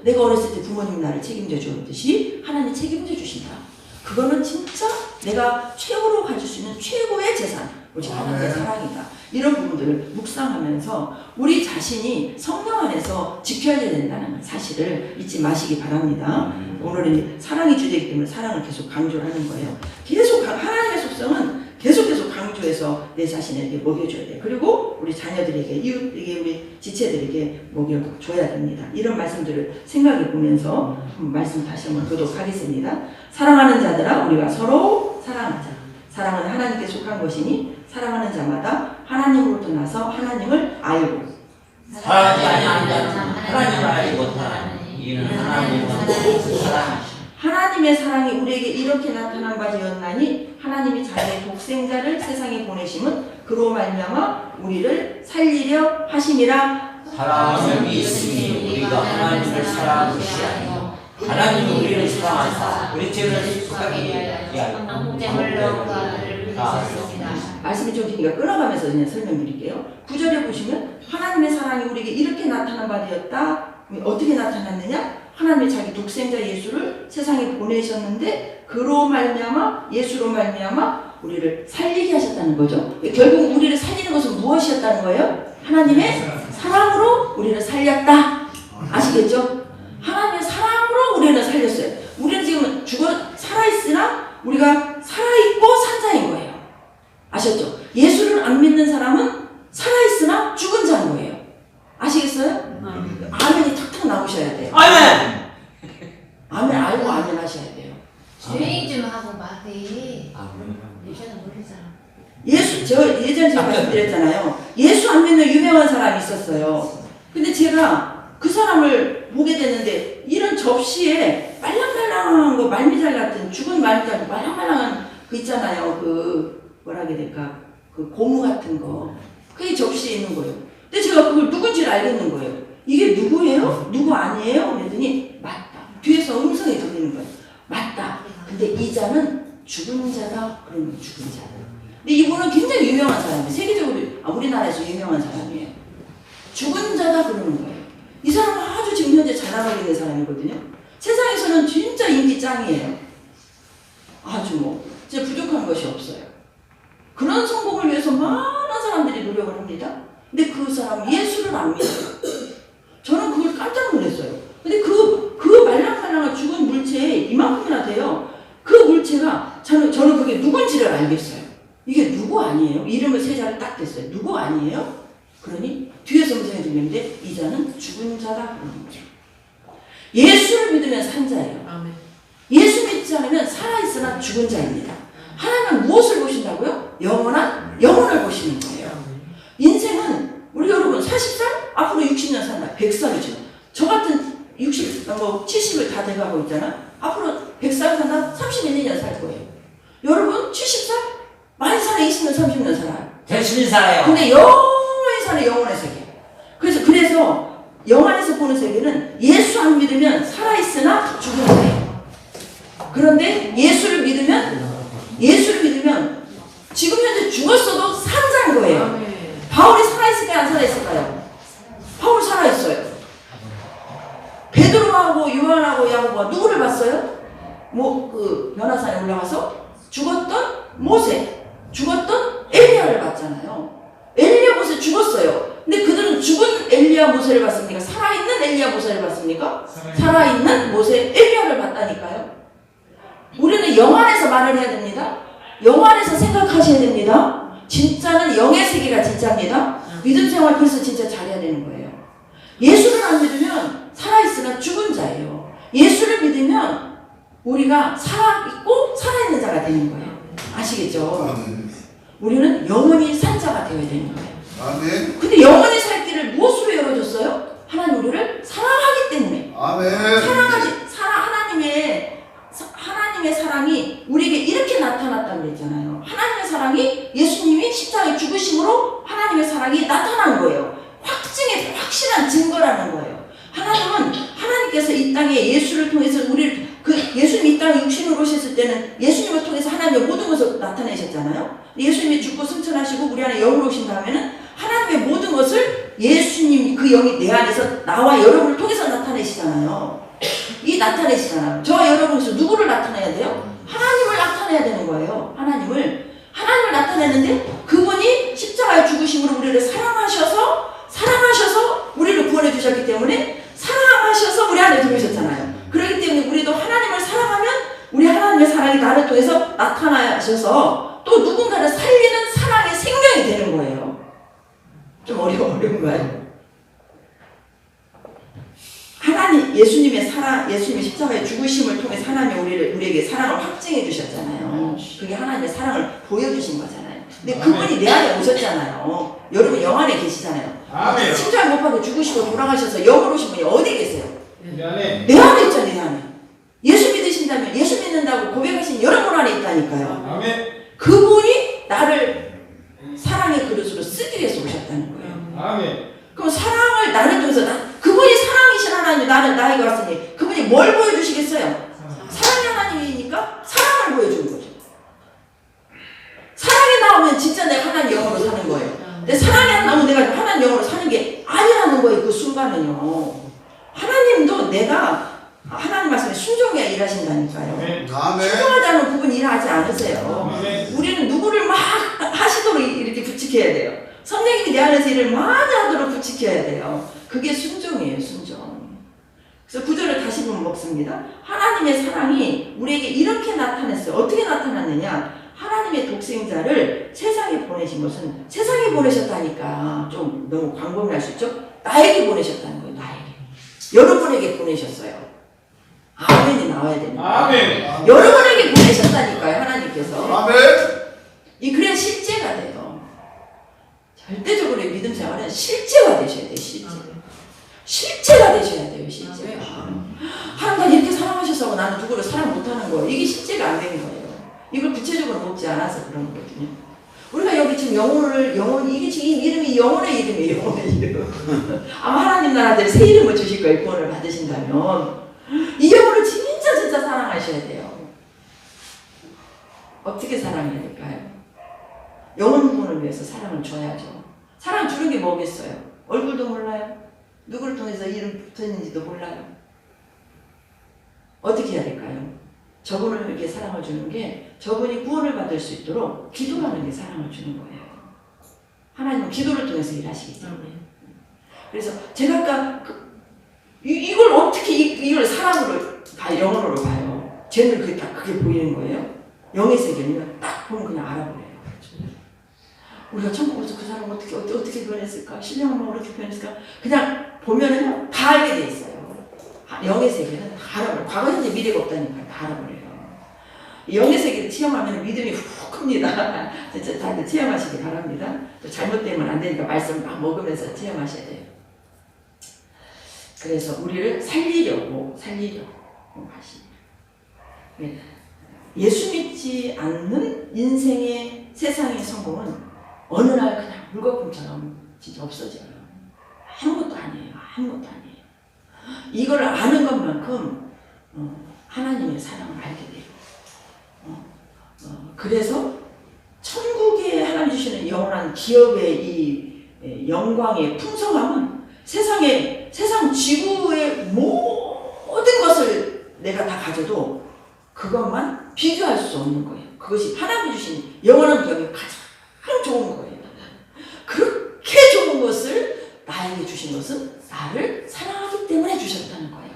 내가 어렸을 때 부모님 나를 책임져 주었듯이 하나님 책임져 주신다. 그거는 진짜 내가 최고로 가질 수 있는 최고의 재산, 우리 하나님의 사랑이다. 이런 부분들을 묵상하면서 우리 자신이 성령 안에서 지켜야 된다는 사실을 잊지 마시기 바랍니다. 오늘은 사랑이 주제이기 때문에 사랑을 계속 강조를 하는 거예요. 계속 하나님의 속성은 계속 강조해서 내 자신에게 먹여줘야 돼. 그리고 우리 자녀들에게, 이웃에게, 우리 지체들에게 먹여줘야 됩니다. 이런 말씀들을 생각해 보면서 말씀 다시 한번 보도록 하겠습니다. 사랑하는 자들아, 우리가 서로 사랑하자. 사랑은 하나님께 속한 것이니 사랑하는 자마다 하나님으로부터 나서 하나님을 알고, 사랑하지 아니하는 자는 하나님을 알지 못하나니 이는 하나님을 사랑하시오. 하나님의 사랑이 우리에게 이렇게 나타난 바 되었나니 하나님이 자기의 독생자를 세상에 보내심은 그로 말미암아 우리를 살리려 하심이라. 사랑하는 이 있으니 우리가 하나님을 사랑하는 것이 아니요 하나님이 우리를 사랑하사 우리 죄를 속하기 위하여 말씀이 좀 기니까 끊어가면서 그냥 설명드릴게요. 9절에 보시면 하나님의 사랑이 우리에게 이렇게 나타난 바 되었다. 어떻게 나타났느냐? 하나님이 자기 독생자 예수를 세상에 보내셨는데 그로 말미암아, 예수로 말미암아 우리를 살리게 하셨다는 거죠. 결국 우리를 살리는 것은 무엇이었다는 거예요? 하나님의 사랑으로 우리를 살렸다. 아시겠죠? 하나님의 사랑으로 우리를 살렸어요. 우리는 지금 살아있으나 우리가 살아있고 산자인 거예요. 아셨죠? 예수를 안 믿는 사람은 살아있으나 죽은 자인 거예요. 아시겠어요? 아멘이 탁탁 나오셔야 돼요. 아멘! 아멘 알고 아멘 하셔야 돼요. 조용히 좀 하고 말해. 아멘. 예전에 모르잖아. 예수, 예전에 제가 말씀드렸잖아요. 예수 안 믿는 유명한 사람이 있었어요. 근데 제가 그 사람을 보게 됐는데 이런 접시에 말랑말랑한 거, 말미잘 같은 죽은 말미잘 말랑말랑한 그 있잖아요. 그 뭐라 해야 될까? 그 고무 같은 거. 그게 접시에 있는 거예요. 근데 제가 그걸 누군지를 알겠는 거예요. 이게 누구예요? 누구 아니에요? 그랬더니 맞다. 뒤에서 음성이 들리는 거예요. 맞다. 근데 이 자는 죽은 자다. 그러면 죽은 자다. 근데 이분은 굉장히 유명한 사람이에요. 세계적으로 우리나라에서 유명한 사람이에요. 죽은 자다 그러는 거예요. 이 사람은 아주 지금 현재 잘 나가고 있는 사람이거든요. 세상에서는 진짜 인기 짱이에요. 아주 진짜 부족한 것이 없어요. 그런 성공을 위해서 많은 사람들이 노력을 합니다. 근데 그 사람은 예수를 안 믿어요. 저는 그걸 깜짝 놀랐어요. 근데 그 말랑말랑한 죽은 물체에 이만큼이나 돼요. 그 물체가 저는 그게 누군지를 알겠어요. 이게 누구 아니에요? 이름을 세 자를 딱 댔어요. 누구 아니에요? 그러니 뒤에서 음성이 들리는데 이 자는 죽은 자다 그러는 거죠. 예수를 믿으면 산 자예요. 아멘. 예수 믿지 않으면 살아있으나 죽은 자입니다. 하나님은 무엇을 보신다고요? 영혼을 보시는 거예요. 인생은 우리 여러분 40살? 앞으로 60년 산다. 100살이죠. 저 같은 70을 다 돼가고 있잖아. 앞으로 100살 산다? 31년 살 거예요. 여러분 70살? 많이 살아 20년 30년 살아요. 열심히 살아요. 근데 영원히 사는 영혼의 세계. 그래서 영 안에서 보는 세계는 예수 안 믿으면 살아있으나 죽은 거예요. 그런데 예수를 믿으면 지금 현재 죽었어도 산자인 거예요. 바울이 살아있을까요? 안 살아있을까요? 바울 살아있어요. 베드로하고 요한하고 야고보가 누구를 봤어요? 변화산에 올라가서 죽었던 모세, 죽었던 엘리야를 봤잖아요. 엘리야 모세 죽었어요. 근데 그들은 죽은 엘리야 모세를 봤습니까? 살아있는 엘리야 모세를 봤습니까? 살아있는 모세 엘리야를 봤다니까요. 우리는 영 안에서 말을 해야 됩니다. 영 안에서 생각하셔야 됩니다. 진짜는 영의 세계가 진짜입니다. 믿음 생활 그래서 진짜 잘해야 되는 거예요. 예수를 안 믿으면 살아있으나 죽은 자예요. 예수를 믿으면 우리가 살아있고 살아있는 자가 되는 거예요. 아시겠죠? 우리는 영원히 산 자가 되어야 되는 거예요. 아멘. 근데 영원히 살 길을 무엇으로 열어줬어요? 하나님 우리를 사랑하기 때문에. 아멘. 하나님의 사랑이 우리에게 이렇게 나타났다고 그랬잖아요. 하나님의 사랑이 예수님이 십자가에 죽으심으로 하나님의 사랑이 나타난 거예요. 확실한 증거라는 거예요. 하나님께서 이 땅에 예수를 통해서 예수님 이 땅에 육신으로 오셨을 때는 예수님을 통해서 하나님의 모든 것을 나타내셨잖아요. 예수님이 죽고 승천하시고 우리 안에 영으로 오신 다음에는 하나님의 모든 것을 예수님 그 영이 내 안에서 나와 여러분을 통해서 나타내 나타내시잖아요. 저 여러분께서 누구를 나타내야 돼요? 하나님을 나타내야 되는 거예요. 하나님을 나타내는데 그분이 십자가에 죽으심으로 우리를 사랑하셔서 우리를 구원해 주셨기 때문에 사랑하셔서 우리 안에 들어오셨잖아요. 그렇기 때문에 우리도 하나님을 사랑하면 우리 하나님의 사랑이 나를 통해서 나타나셔서 또 누군가를 살리는 사랑의 생명이 되는 거예요. 좀 어려운가요? 예수님의 십자가의 죽으심을 통해 하나님이 우리에게 사랑을 확증해 주셨잖아요. 그게 하나님의 사랑을 보여주신 거잖아요. 근데 그분이 내 안에 오셨잖아요. 여러분 영 안에 계시잖아요. 십자가 못 박혀 죽으시고 돌아가셔서 영으로 오신 분이 어디 계세요? 내 안에 있죠, 내 안에. 예수 믿으신다면 예수 믿는다고 고백하신 여러분 안에 있다니까요. 그분이 나를 사랑의 그릇으로 쓰기 위해서 오셨다는 거예요. 그럼 사랑을 나를 통해서 그분이 사랑이신 하나님 나에게 왔으니 그분이 뭘 보여주시겠어요? 사랑의 하나님이니까 사랑을 보여주는 거죠. 사랑이 나오면 진짜 내가 하나님 영으로 사는 거예요. 근데 사랑이 안 나오면 내가 하나님 영으로 사는 게 아니라는 거예요. 그 순간은요. 하나님도 내가 하나님 말씀에 순종해야 일하신다니까요. 순종하지 않으면 그분 일하지 않으세요. 우리는 누구를 막 하시도록 이렇게 부칙해야 돼요. 선생님이 내 안에서 일을 많이 하도록 부칙해야 돼요. 그게 순종이에요, 순종. 그래서 구절을 다시 보면 먹습니다. 하나님의 사랑이 우리에게 이렇게 나타났어요. 어떻게 나타났느냐? 하나님의 독생자를 세상에 보내신 것은 세상에 보내셨다니까 좀 너무 광범위할 수 있죠? 나에게 보내셨다는 거예요, 나에게. 여러분에게 보내셨어요. 아멘이 나와야 됩니다. 아멘. 여러분에게 보내셨다니까요, 하나님께서. 아멘. 그래야 실제가 돼요. 절대적으로 믿음 생활은 실제가 되셔야 돼요, 실제. 실제가 되셔야 돼요, 실제가. 하나님과 이렇게 사랑하셔서 나는 누구를 사랑 못하는 거예요. 이게 실제가 안 되는 거예요. 이걸 구체적으로 먹지 않아서 그런 거거든요. 우리가 여기 지금 이게 지금 이 이름이 영혼의 이름이에요, 영혼의 이름. 아마 하나님 나라들 새 이름을 주실 거예요, 구원을 받으신다면. 이 영혼을 진짜 사랑하셔야 돼요. 어떻게 사랑해야 될까요? 영혼 구원을 위해서 사랑을 줘야죠. 사랑 주는 게 뭐겠어요? 얼굴도 몰라요. 누구를 통해서 이름 붙었는지도 몰라요. 어떻게 해야 될까요? 저분을 이렇게 사랑을 주는 게 저분이 구원을 받을 수 있도록 기도하는 게 사랑을 주는 거예요. 하나님은 기도를 통해서 일하시기 때문에. 그래서 제가 아까 이걸 어떻게 이걸 사랑으로 영혼으로 봐요. 쟤는 그게 딱 그게 보이는 거예요. 영의 세계는 딱 보면 그냥 알아버려요. 우리가 천국에서 그 사람 어떻게 변했을까? 신령한 어떻게 변했을까? 그냥 보면은 다 알게 돼 있어요. 영의 세계는 다 알아버려요. 과거, 현재, 미래가 없다니까 다 알아버려요. 영의 세계를 체험하면 믿음이 훅 큽니다. 진짜 다들 체험하시기 바랍니다. 또 잘못되면 안 되니까 말씀 막 먹으면서 체험하셔야 돼요. 그래서 우리를 살리려고 하십니다. 예수 믿지 않는 인생의 세상의 성공은 어느 날 그냥 물거품처럼 진짜 없어져요. 아무것도 아니에요. 이걸 아는 것만큼 하나님의 사랑을 알게 돼요. 그래서 천국에 하나님 주시는 영원한 기업의 이 영광의 풍성함은 세상 지구의 모든 것을 내가 다 가져도 그것만 비교할 수 없는 거예요. 그것이 하나님이 주신 영원한 기업이 가장 좋은 거예요. 그렇게 좋은 것을 나에게 주신 것은 나를 사랑하기 때문에 주셨다는 거예요.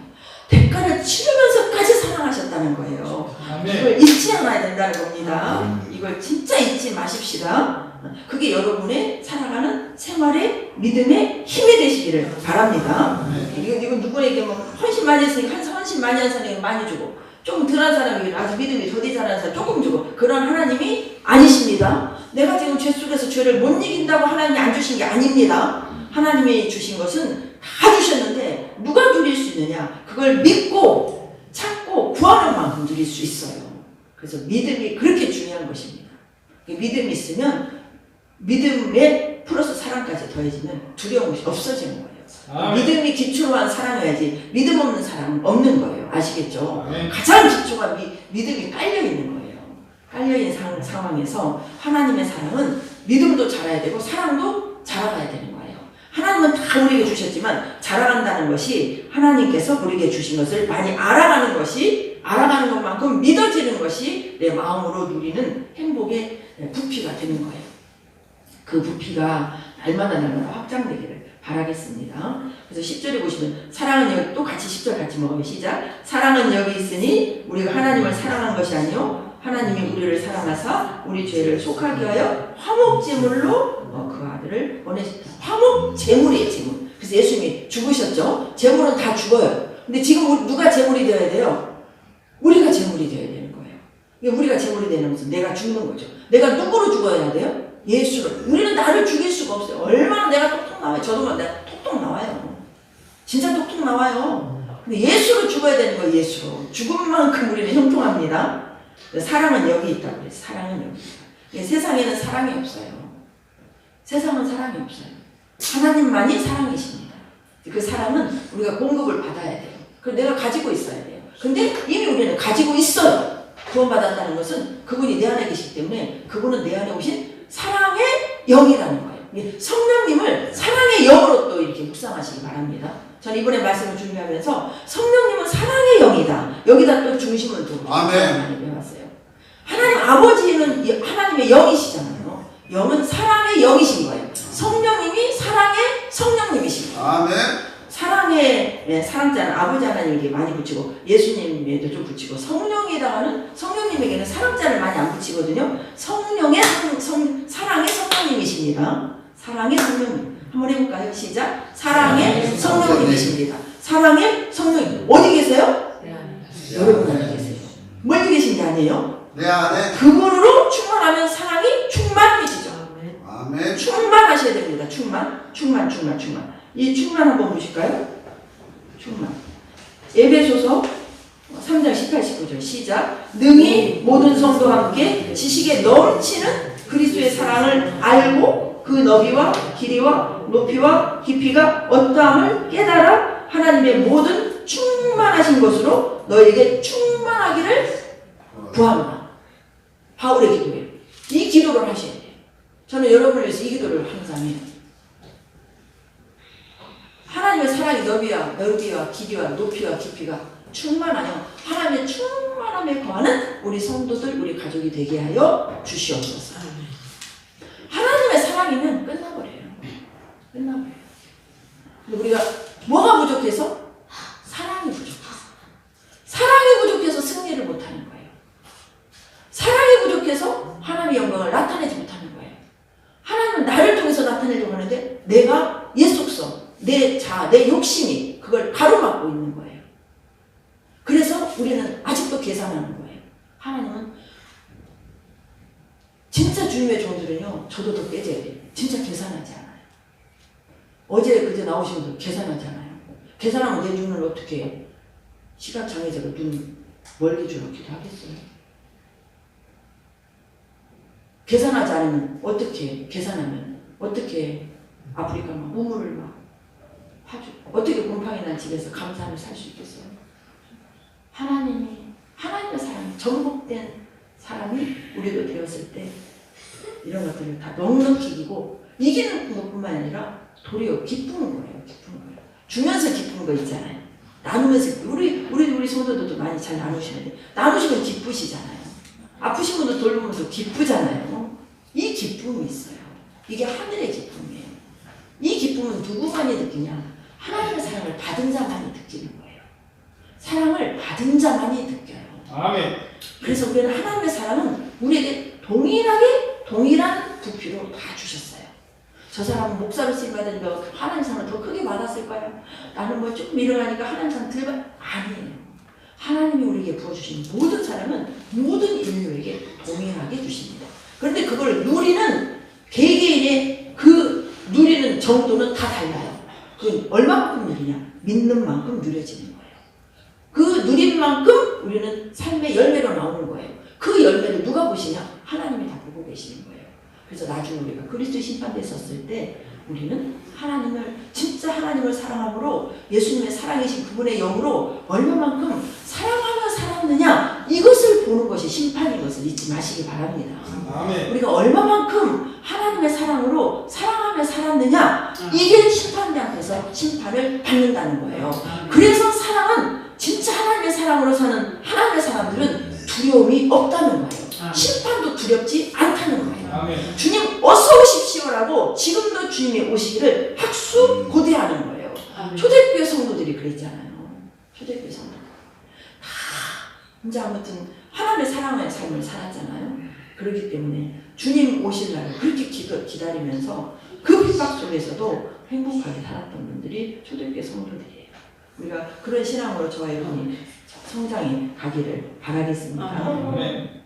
대가를 치르면서까지 사랑하셨다는 거예요. 이걸 잊지 않아야 된다는 겁니다. 이걸 진짜 잊지 마십시다. 그게 여러분의 살아가는 생활의 믿음의 힘이 되시기를 바랍니다. 이건 누구에게 뭐 헌신 많이 했으니까 헌신 많이 한 사람에게 많이 주고 조금 덜한 사람에게 아주 믿음이 더디 잘하는 사람 조금 주고 그런 하나님이 아니십니다. 내가 지금 죄 속에서 죄를 못 이긴다고 하나님이 안 주신 게 아닙니다. 하나님이 주신 것은 다 주셨는데 누가 누릴 수 있느냐? 그걸 믿고 찾고 구하는 만큼 누릴 수 있어요. 그래서 믿음이 그렇게 중요한 것입니다. 믿음이 있으면 믿음에 플러스 사랑까지 더해지면 두려운 것이 없어지는 거예요. 믿음이 기초로 한 사랑이어야지 믿음 없는 사람은 없는 거예요. 아시겠죠? 가장 기초가 믿음이 깔려있는 거예요. 깔려있는 상황에서 하나님의 사랑은 믿음도 자라야 되고 사랑도 자라가야 되는 거예요. 하나님은 다 우리에게 주셨지만 자라간다는 것이 하나님께서 우리에게 주신 것을 많이 알아가는 것만큼 믿어지는 것이 내 마음으로 누리는 행복의 부피가 되는 거예요. 그 부피가 날마다 확장되기를 바라겠습니다. 그래서 10절에 보시면 사랑은 여기 또 같이 10절 같이 먹으면 시작. 사랑은 여기 있으니 우리가 하나님을 사랑한 것이 아니요 하나님이 우리를 사랑하사 우리 죄를 속하게 하여 화목제물로 그 아들을 보내셨다. 화목제물이에요. 제물. 그래서 예수님이 죽으셨죠. 제물은 다 죽어요. 근데 지금 누가 제물이 되어야 돼요? 우리가 제물이 되어야 되는 거예요. 우리가 제물이 되는 것은 내가 죽는 거죠. 내가 누구로 죽어야 돼요? 예수로. 우리는 나를 죽일 수가 없어요. 얼마나 내가 톡톡 나와요. 저도 내가 톡톡 나와요. 진짜 톡톡 나와요. 근데 예수로 죽어야 되는 거예요. 예수로. 죽은 만큼 우리는 형통합니다. 사랑은 여기 있다고 그래요. 사랑은 여기 있다. 세상에는 사랑이 없어요. 세상은 사랑이 없어요. 하나님만이 사랑이십니다. 그 사랑은 우리가 공급을 받아야 돼요. 그걸 내가 가지고 있어야 돼요. 근데 이미 우리는 가지고 있어요. 구원받았다는 것은 그분이 내 안에 계시기 때문에 그분은 내 안에 오신 사랑의 영이라는 거예요. 성령님을 사랑의 영으로 또 이렇게 묵상하시기 바랍니다. 전 이번에 말씀을 준비하면서 성령님은 사랑의 영이다. 여기다 또 중심을 두고 많이 배웠어요. 하나님 아버지는 하나님의 영이시잖아요. 영은 사랑의 영이신 거예요. 성령님이 사랑의 성령님이신 거예요. 아멘. 사랑의 사랑자는 아버지 하나님에게 많이 붙이고 예수님에도 좀 붙이고 성령에다가는 성령님에게는 사랑자를 많이 안 붙이거든요. 사랑의 성령님이십니다. 사랑의 성령님. 한번 해볼까요? 시작. 사랑의 성령님이십니다. 사랑의 성령님. 어디 계세요? 여러분 안에 계세요. 멀리 계신 게 아니에요. 내 안에 그분으로 충만하면 사랑이 충만해지죠. 아멘. 충만하셔야 됩니다. 충만. 이 충만 한번 보실까요? 충만. 에베소서 3장 18, 19절 시작. 능히 모든 성도와 함께 지식에 넘치는 그리스도의 사랑을 알고 그 너비와 길이와 높이와 깊이가 어떠함을 깨달아 하나님의 모든 충만하신 것으로 너에게 충만하기를 구합니다. 바울의 기도예요. 이 기도를 하셔야 돼요. 저는 여러분을 위해서 이 기도를 항상 해요. 하나님의 사랑이 너비와 길이와 높이와 깊이가 충만하여 하나님의 충만함에 거하는 우리 성도들, 우리 가족이 되게 하여 주시옵소서. 하나님의 사랑이면 끝나버려요. 근데 우리가 뭐가 부족해서? 사랑이 부족해서. 사랑이 부족해서 승리를 못하는 거예요. 사랑이 부족해서 하나님의 영광을 나타내지 못하는 거예요. 하나님은 나를 통해서 나타내려고 하는데 내가 옛 속성, 내 자아, 내 욕심이 그걸 가로막고 있는 거예요. 그래서 우리는 아직도 계산하는 거예요. 하나님은 진짜 주님의 종들은요, 저도 더 깨져야 돼요. 진짜 계산하지 않아요. 어제 그제 나오신 분들 계산하지 않아요. 계산하면 내 눈을 어떻게 해요? 시각장애자가 눈 멀리 주놓기도 하겠어요. 계산하지 않으면 어떻게 계산하면 어떻게 아프리카 막 우물을 막 파주 어떻게 곰팡이 난 집에서 감사하며 살 수 있겠어요? 하나님의 사랑이 정복된 사람이 우리도 되었을 때 이런 것들을 다 넉넉히 이기고 이기는 것뿐만 아니라 도리어 기쁘는 거예요. 기쁘는 거예요. 주면서 기쁘는 거 있잖아요. 나누면서 우리 성도들도 많이 잘 나누시는데 나누시면 기쁘시잖아요. 아프신 분도 돌보면 또 기쁘잖아요. 이 기쁨이 있어요. 이게 하늘의 기쁨이에요. 이 기쁨은 누구만이 느끼냐? 하나님의 사랑을 받은 자만이 느끼는 거예요. 사랑을 받은 자만이 느껴요. 아멘. 그래서 우리는 하나님의 사랑은 우리에게 동일한 부피로 다 주셨어요. 저 사람은 목사로 쓰임받으니까 하나님 사랑을 더 크게 받았을까요? 나는 뭐 조금 일어나니까 하나님 사랑 덜 아니에요. 하나님이 우리에게 부어주신 모든 사랑은 모든 인류에게 동일하게 주십니다. 그런데 그걸 누리는 개개인의 그 누리는 정도는 다 달라요. 그 얼마만큼 누리냐? 믿는 만큼 누려지는 거예요. 그 누린 만큼 우리는 삶의 열매로 나오는 거예요. 그 열매를 누가 보시냐? 하나님이 다 보고 계시는 거예요. 그래서 나중에 우리가 그리스도 심판대에 섰을 때 우리는 진짜 하나님을 사랑함으로 예수님의 사랑이신 그분의 영으로 얼마만큼 사랑하며 살았느냐 이것을 보는 것이 심판인 것을 잊지 마시기 바랍니다. 아멘. 우리가 얼마만큼 하나님의 사랑으로 사랑하며 살았느냐 이게 심판대 앞에서 심판을 받는다는 거예요. 그래서 사랑은 진짜 하나님의 사랑으로 사는 하나님의 사람들은 두려움이 없다는 거예요. 심판도 두렵지 않다는 거예요. 아멘. 주님 어서 오십시오라고 지금도 주님이 오시기를 학수 고대하는 거예요. 초대교회 성도들이 그랬잖아요. 초대교회 성도들 다 이제 아무튼 하나님의 사랑의 삶을 살았잖아요. 그렇기 때문에 주님 오실 날을 그렇게 기다리면서 그 핍박 속에서도 행복하게 살았던 분들이 초대교회 성도들이에요. 우리가 그런 신앙으로 저와 여러분이 성장해 가기를 바라겠습니다. 아멘.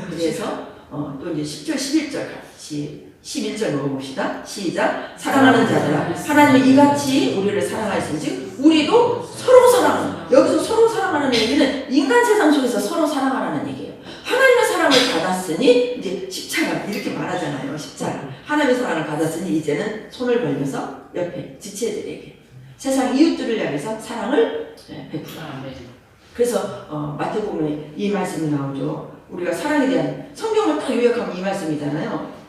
그래서 또 이제 10절, 11절 같이 11절 먹어봅시다. 시작. 사랑하는 자들아 하나님이 이같이 우리를 사랑하신즉 우리도 서로 사랑하는, 여기서 서로 사랑하는 얘기는 인간 세상 속에서 서로 사랑하라는 얘기예요. 하나님의 사랑을 받았으니 이제 십자가 이렇게 말하잖아요. 십자가 하나님의 사랑을 받았으니 이제는 손을 벌려서 옆에 지체들에게 세상 이웃들을 향해서 사랑을 베풀어라. 그래서 마태복음에 이 말씀이 나오죠. 우리가 사랑에 대한 성경을 딱 요약하면 이 말씀이잖아요.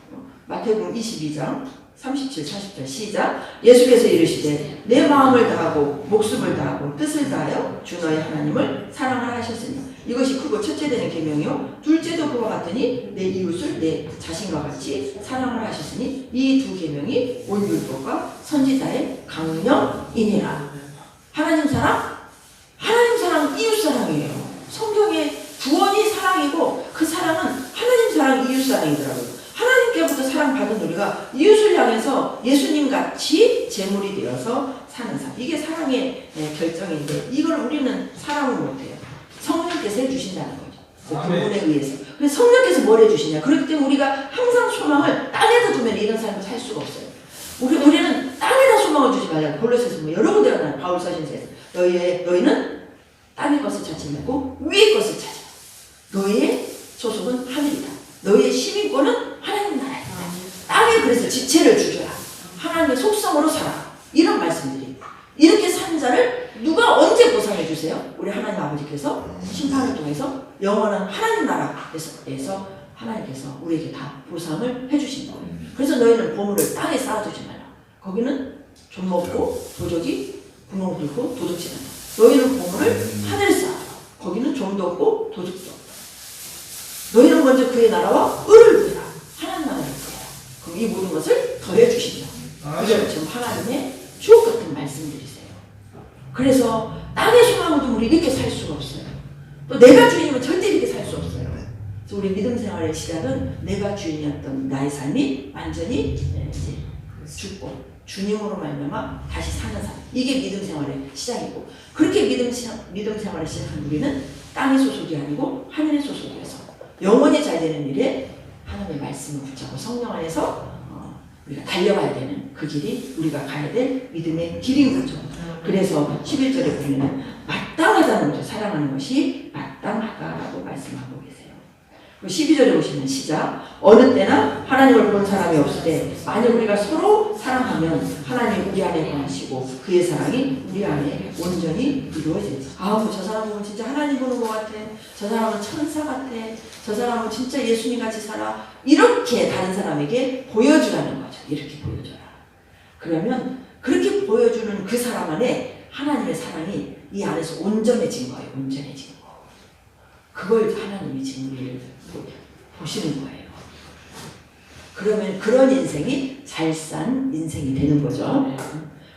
마태복음 22장 37, 40절 시작. 예수께서 이르시되 내 마음을 다하고 목숨을 다하고 뜻을 다하여 주 너의 하나님을 사랑을 하셨으니 이것이 크고 첫째 되는 계명이요 둘째도 그와 같으니 내 이웃을 내 자신과 같이 사랑을 하셨으니 이 두 계명이 온 율법과 선지자의 강령이니라. 하나님 사랑 이웃 사랑이에요. 성경의 구원이 사랑이고 그 사랑은 하나님 사랑 이웃 사랑이더라고요. 하나님께부터 사랑받은 우리가 이웃을 향해서 예수님같이 제물이 되어서 사는 삶. 이게 사랑의 결정인데 이걸 우리는 사랑을 못해요. 성령께서 해주신다는 거죠. 그분에 의해서. 그래서 성령께서 뭘 해주시냐. 그렇기 때문에 우리가 항상 소망을 땅에다 두면 이런 삶을 살 수가 없어요. 우리는 땅에다 소망을 주지 말라고. 골로새서 뭐 여러 군데가 나와요. 바울 서신서에서. 너희는 땅의 것을 찾지 말고 위의 것을 찾아. 너희의 소속은 하늘이다. 너희의 시민권은 하나님 나라이다. 땅에 그래서 지체를 주셔라. 하나님의 속성으로 살아. 이런 말씀들이. 이렇게 산 자를 누가 언제 보상해 주세요? 우리 하나님 아버지께서 심판을 통해서 영원한 하나님 나라에서 하나님께서 우리에게 다 보상을 해주신 거예요. 그래서 너희는 보물을 땅에 쌓아두지 말라. 거기는 좀 먹고 도적이 구멍 뚫고 도둑질한다. 너희는 보물을 하늘에 쌓아. 거기는 좀도 없고 도둑도 없다. 너희는 먼저 그의 나라와 의를 구해라. 하나님 나라를 구해라. 그럼 이 모든 것을 더해 주신다. 그래서 지금 하나님의 주옥 같은 말씀들이세요. 그래서 땅의 소망을 두면 우리 이렇게 살 수가 없어요. 또 내가 주인이면 절대 이렇게 살 수 없어요. 그래서 우리 믿음 생활의 시작은 내가 주인이었던 나의 삶이 완전히 이제 죽고 주님으로 말미암아 다시 사는 삶. 이게 믿음 생활의 시작이고 그렇게 믿음 생활을 시작한 우리는 땅의 소속이 아니고 하늘의 소속이어서 영원히 잘 되는 일에 하나님의 말씀을 붙잡고 성령 안에서 우리가 달려가야 되는 그 길이 우리가 가야 될 믿음의 길인 거죠. 그래서 11절에 보면 마땅하다는 거죠. 사랑하는 것이 마땅하다라고 말씀하고 계세요. 12절에 보시면 시작. 어느 때나 하나님을 본 사람이 없을 때 만약 우리가 서로 사랑하면 하나님 우리 안에 거하시고 그의 사랑이 우리 안에 온전히 이루어지죠. 저 사람 보면 진짜 하나님 보는 것 같아. 저 사람은 천사 같아. 저 사람은 진짜 예수님 같이 살아. 이렇게 다른 사람에게 보여주라는 거죠. 이렇게 보여줘라. 그러면 그렇게 보여주는 그 사람 안에 하나님의 사랑이 이 안에서 온전해진 거예요. 온전해진 거. 그걸 하나님이 지금 우리를 보시는 거예요. 그러면 그런 인생이 잘 산 인생이 되는 거죠.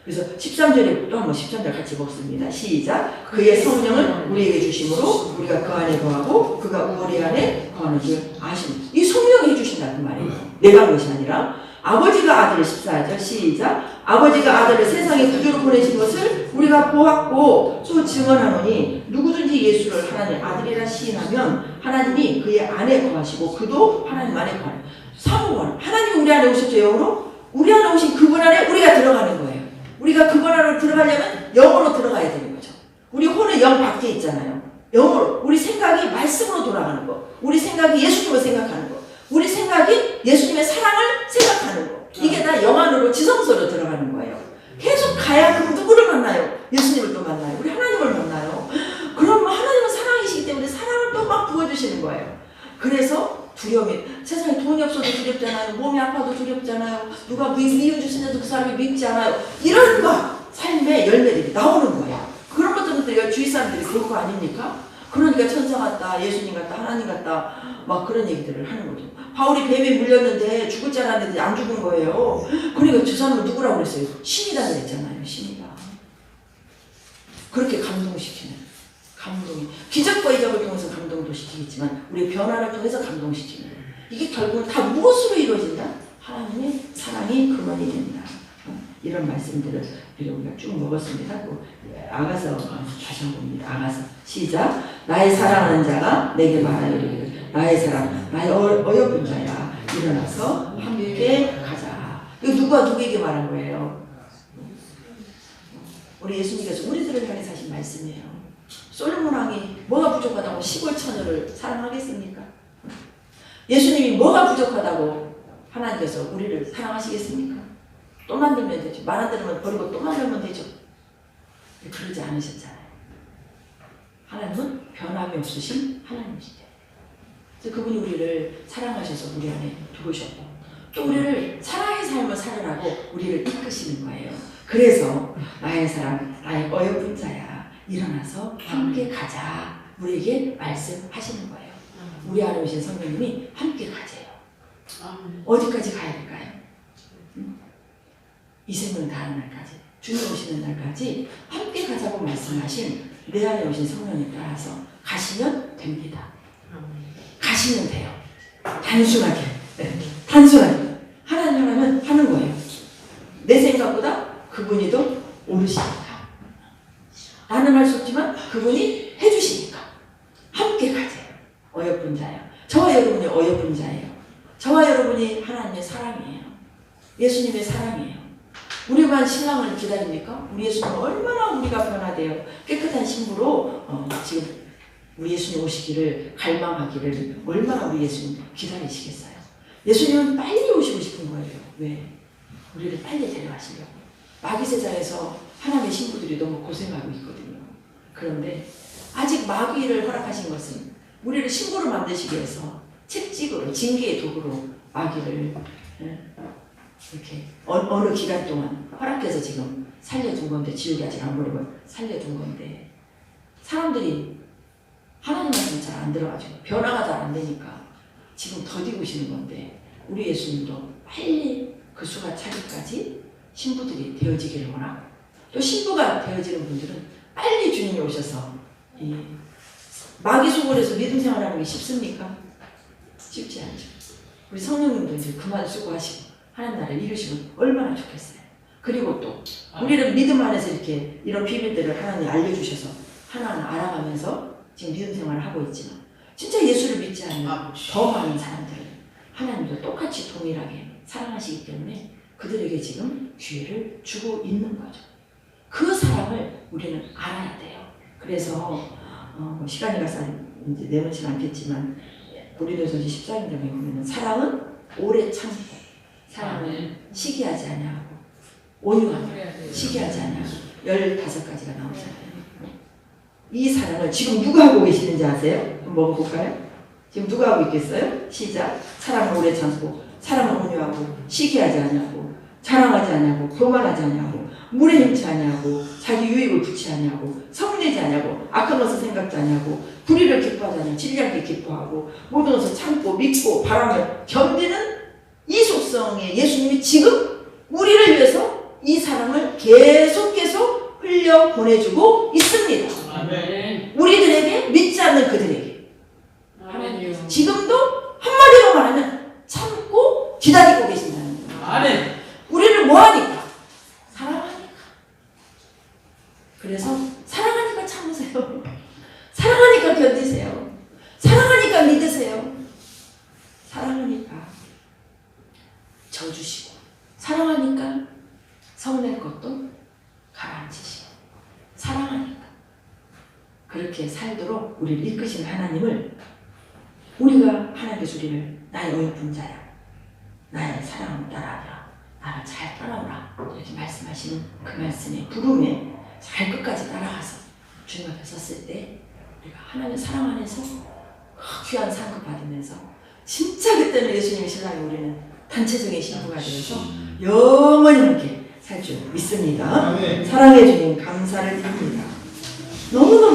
그래서 13절에 또 한번 13절 같이 먹습니다. 시작. 그의 성령을 우리에게 주심으로 우리가 그 안에 거하고 그가 우리 안에 거하는 줄 아십니다. 이 성령이 해주신다는 말이에요. 내가 한 것이 아니라 아버지가 아들을 14절 시작. 아버지가 아들을 세상에 구주로 보내신 것을 우리가 보았고 또 증언하노니 누구든지 예수를 하나님의 아들이라 시인하면 하나님이 그의 안에 거하시고 그도 하나님 안에 거하는 3번 하나님이 우리 안에 오셨죠. 영으로 우리 안에 오신 그분 안에 우리가 들어가는 거예요. 우리가 그분 안으로 들어가려면 영으로 들어가야 되는 거죠. 우리 혼은 영 밖에 있잖아요. 영으로 우리 생각이 말씀으로 돌아가는 거, 우리 생각이 예수님을 생각하는 거, 우리 생각이 예수님의 사랑을 생각하는 거. 이게 다 영 안으로 지성소로 들어가는 거예요. 계속 가야 그럼 누구를 만나요? 예수님을 또 만나요. 우리 하나님을 만나요. 그럼 하나님은 사랑이 그래서 두려움이 세상에 돈이 없어도 두렵잖아요. 몸이 아파도 두렵잖아요. 누가 미움 주시는데도 그 사람이 믿지 않아요. 이런 막 삶의 열매들이 나오는 거예요. 그런 것들은 주위 사람들이 그럴 거 아닙니까? 그러니까 천사 같다, 예수님 같다, 하나님 같다 막 그런 얘기들을 하는 거죠. 바울이 뱀에 물렸는데 죽을 줄 알았는데 안 죽은 거예요. 그러니까 저 사람을 누구라고 그랬어요? 신이다 그랬잖아요. 신이다. 그렇게 감동시키는 감동이 기적과 이적을 통해서 감동도 시키겠지만 우리 변화를 통해서 감동시키는 이게 결국은 다 무엇으로 이루어진다? 하나님의 사랑이 근원이 된다. 이런 말씀들을 우리가 쭉 먹었습니다. 아가서 다시 한번 봅니다. 아가서 시작. 나의 사랑하는 자가 내게 말하여 이르기를 나의 사랑 나의 어여쁜 자야 일어나서 함께 가자. 이거 누가 누구에게 말한 거예요? 우리 예수님께서 우리들을 향해 하신 말씀이에요. 솔로몬 왕이 뭐가 부족하다고 시골 처녀를 사랑하겠습니까? 예수님이 뭐가 부족하다고 하나님께서 우리를 사랑하시겠습니까? 또 만들면 되죠. 말 안 들으면 버리고 또 만들면 되죠. 그러지 않으셨잖아요. 하나님은 변함이 없으신 하나님이시죠. 그래서 그분이 우리를 사랑하셔서 우리 안에 들어오셨고 또 우리를 사랑의 삶을 살으라고 우리를 이끄시는 거예요. 그래서 나의 사랑, 나의 어여쁜 자야 일어나서 함께 가자. 우리에게 말씀하시는 거예요. 우리 안에 오신 성령님이 함께 가재요. 어디까지 가야 될까요? 이 생을 다하는 날까지, 주님 오시는 날까지 함께 가자고 말씀하신 내 안에 오신 성령님 따라서 가시면 됩니다. 가시면 돼요. 단순하게. 네. 단순하게. 하나님 하나면 하는 거예요. 내 생각보다 그분이 더 오르시니까. 나는 할 수 없지만 그분이 해주시니까. 함께 가세요. 어여쁜 자예요. 저와 여러분이 어여쁜 자예요. 저와 여러분이 하나님의 사랑이에요. 예수님의 사랑이에요. 우리만 신랑을 기다립니까? 우리 예수님은 얼마나 우리가 변화돼요. 깨끗한 신부로 지금 우리 예수님 오시기를 갈망하기를 얼마나 우리 예수님 기다리시겠어요. 예수님은 빨리 오시고 싶은 거예요. 왜? 우리를 빨리 데려가시려고. 마귀세자에서 하나님의 신부들이 너무 고생하고 있거든요. 그런데 아직 마귀를 허락하신 것은 우리를 신부로 만드시기 위해서 채찍으로 징계의 도구로 마귀를 이렇게 어느 기간 동안 허락해서 지금 살려둔 건데 지옥이 아직 안 버리고 살려둔 건데 사람들이 하나님 말씀 잘 안 들어가지고 변화가 잘 안 되니까 지금 더디고시는 건데 우리 예수님도 빨리 그 수가 차기까지 신부들이 되어지기를 원하고 또 신부가 되어지는 분들은 빨리 주님이 오셔서 이 마귀 속을해서 믿음 생활하는 게 쉽습니까? 쉽지 않죠. 우리 성령님도 이제 그만 수고하시고 하나님 나라를 이루시면 얼마나 좋겠어요. 그리고 또 우리는 믿음 안에서 이렇게 이런 비밀들을 하나님 알려주셔서 하나하나 알아가면서 지금 믿음 생활을 하고 있지만 진짜 예수를 믿지 않는 더 많은 사람들을 하나님도 똑같이 동일하게 사랑하시기 때문에 그들에게 지금 기회를 주고 있는 거죠. 그 사랑을 우리는 알아야 돼요. 그래서 시간이 가서 이제 내놓지는 않겠지만 고린도전서 14장에 보면 사랑은 오래 참고 사랑은 시기하지 아니하고 온유하고 시기하지 아니하고 15가지가 나오잖아요. 이 사랑을 지금 누가 하고 계시는지 아세요? 한번 먹어볼까요? 지금 누가 하고 있겠어요? 시작. 사랑은 오래 참고 사랑은 온유하고 시기하지 아니하고 자랑하지 아니하고 교만하지 아니하고 물에 힘치 아니하고 자기 유익을 붙지 아니하고 성내지 아니하고 악한 것을 생각지 아니하고 불의를 기뻐하지 아니하고 진리하게 기뻐하고 모든 것을 참고 믿고 바람을 견디는 이 속성의 예수님이 지금 우리를 위해서 이 사랑을 계속 흘려 보내주고 있습니다. 아멘. 우리들에게 믿지 않는 그들에게 아멘. 지금도 한마디로 말하면 참고 기다리고 계신다는 거예요. 아멘. 우리를 뭐하니까? 사랑하니까. 그래서 사랑하니까 참으세요. 사랑하니까 견디세요. 사랑하니까 믿으세요. 사랑하니까 져주시고 사랑하니까 성낼 것도 가라앉히시고 사랑하니까 그렇게 살도록 우리를 이끄신 하나님을 우리가 하나님께서 우리를 나의 어여쁜 자야 나의 사랑을 따라하라 나를 잘 따라오라 이렇게 말씀하시는 그 말씀의 부름에 잘 끝까지 따라가서 주님 앞에 섰을 때 우리가 하나님의 사랑 안에서 귀한 상급 받으면서 진짜 그때는 예수님의 신랑이 우리는 단체적인 신부가 되어서 영원히 함께 살 줄 믿습니다. 사랑해 주님 감사를 드립니다. 너무너무